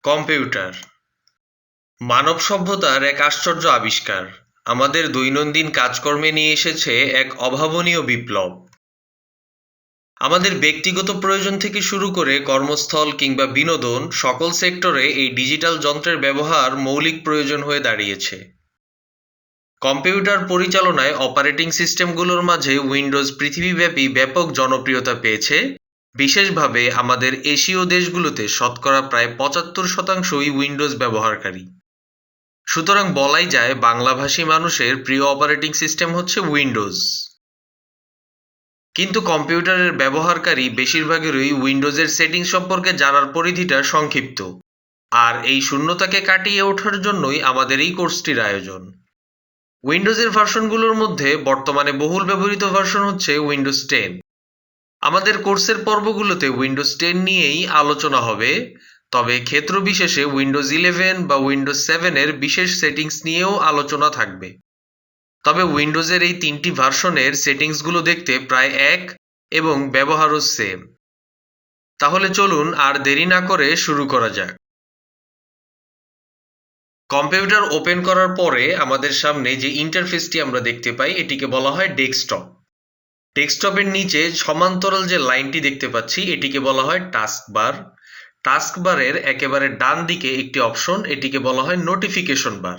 Computer মানব সভ্যতার এক আশ্চর্য আবিষ্কার। আমাদের দৈনন্দিন কাজকর্মে নিয়ে এসেছে এক অভাবনীয় বিপ্লব। আমাদের ব্যক্তিগত প্রয়োজন থেকে শুরু করে কর্মস্থল কিংবা বিনোদন, সকল সেক্টরে এই ডিজিটাল যন্ত্রের ব্যবহার মৌলিক প্রয়োজন হয়ে দাঁড়িয়েছে। কম্পিউটার পরিচালনায় অপারেটিং সিস্টেমগুলোর মাঝে উইন্ডোজ পৃথিবীব্যাপী ব্যাপক জনপ্রিয়তা পেয়েছে। বিশেষভাবে আমাদের এশীয় দেশগুলোতে শতকরা প্রায় ৭৫% উইন্ডোজ ব্যবহারকারী। সুতরাং বলাই যায় বাংলাভাষী মানুষের প্রিয় অপারেটিং সিস্টেম হচ্ছে উইন্ডোজ। কিন্তু কম্পিউটারের ব্যবহারকারী বেশিরভাগেরই উইন্ডোজের সেটিং সম্পর্কে জানার পরিধিটা সংক্ষিপ্ত। আর এই শূন্যতাকে কাটিয়ে ওঠার জন্যই আমাদের এই কোর্সটির আয়োজন। উইন্ডোজের ভার্সনগুলোর মধ্যে বর্তমানে বহুল ব্যবহৃত ভার্সন হচ্ছে উইন্ডোজ 10। আমাদের কোর্সের পর্বগুলোতে উইন্ডোজ 10 নিয়েই আলোচনা হবে, তবে ক্ষেত্র বিশেষে উইন্ডোজ 11 বা উইন্ডোজ 7 এর বিশেষ সেটিংস নিয়েও আলোচনা থাকবে। তবে উইন্ডোজের এই 3টি ভার্সনের সেটিংসগুলো দেখতে প্রায় এক এবং ব্যবহারও সেম। তাহলে চলুন আর দেরি না করে শুরু করা যাক। কম্পিউটার ওপেন করার পরে আমাদের সামনে যে ইন্টারফেসটি আমরা দেখতে পাই এটিকে বলা হয় ডেস্কটপ। ডেস্কটপের নিচে সমান্তরাল যে লাইনটি দেখতে পাচ্ছি এটিকে বলা হয় টাস্কবার। টাস্কবারের একেবারে ডান দিকে একটি অপশন, এটিকে বলা হয় নোটিফিকেশন বার।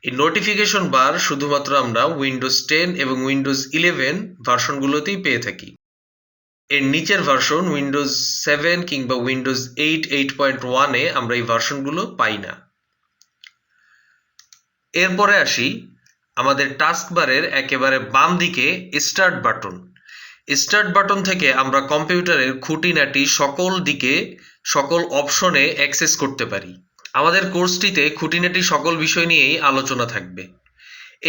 এই নোটিফিকেশন বার শুধুমাত্র আমরা উইন্ডোজ 10 এবং উইন্ডোজ 11 ভার্সনগুলোতেই পেয়ে থাকি। এর নিচের ভার্সন উইন্ডোজ 7 কিংবা উইন্ডোজ 8, 8.1 এ আমরা এই ভার্সনগুলো পাই না। এরপরে আসি আমাদের টাস্কবারের একেবারে বাম দিকে স্টার্ট বাটন। স্টার্ট বাটন থেকে আমরা কম্পিউটারের খুঁটিনাটি সকল দিকে সকল অপশনে অ্যাক্সেস করতে পারি। আমাদের কোর্সটিতে খুঁটিনাটি সকল বিষয় নিয়েই আলোচনা থাকবে।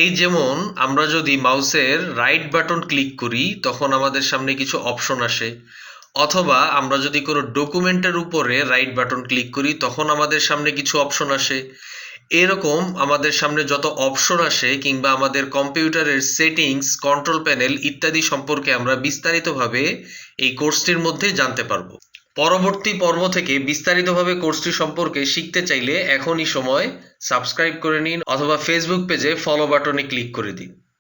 এই যেমন আমরা যদি মাউসের রাইট বাটন ক্লিক করি তখন আমাদের সামনে কিছু অপশন আসে, অথবা আমরা যদি কোনো ডকুমেন্টের উপরে রাইট বাটন ক্লিক করি তখন আমাদের সামনে কিছু অপশন আসে। এরকম আমাদের সামনে যত অপশন আসে কিংবা আমাদের কম্পিউটারের সেটিংস, কন্ট্রোল প্যানেল ইত্যাদি সম্পর্কে আমরা বিস্তারিতভাবে এই কোর্সটির মধ্যে জানতে পারবো। পরবর্তী পর্ব থেকে বিস্তারিতভাবে কোর্সটি সম্পর্কে শিখতে চাইলে এখনই সময়, সাবস্ক্রাইব করে নিন অথবা ফেসবুক পেজে ফলো বাটনে ক্লিক করে দিন।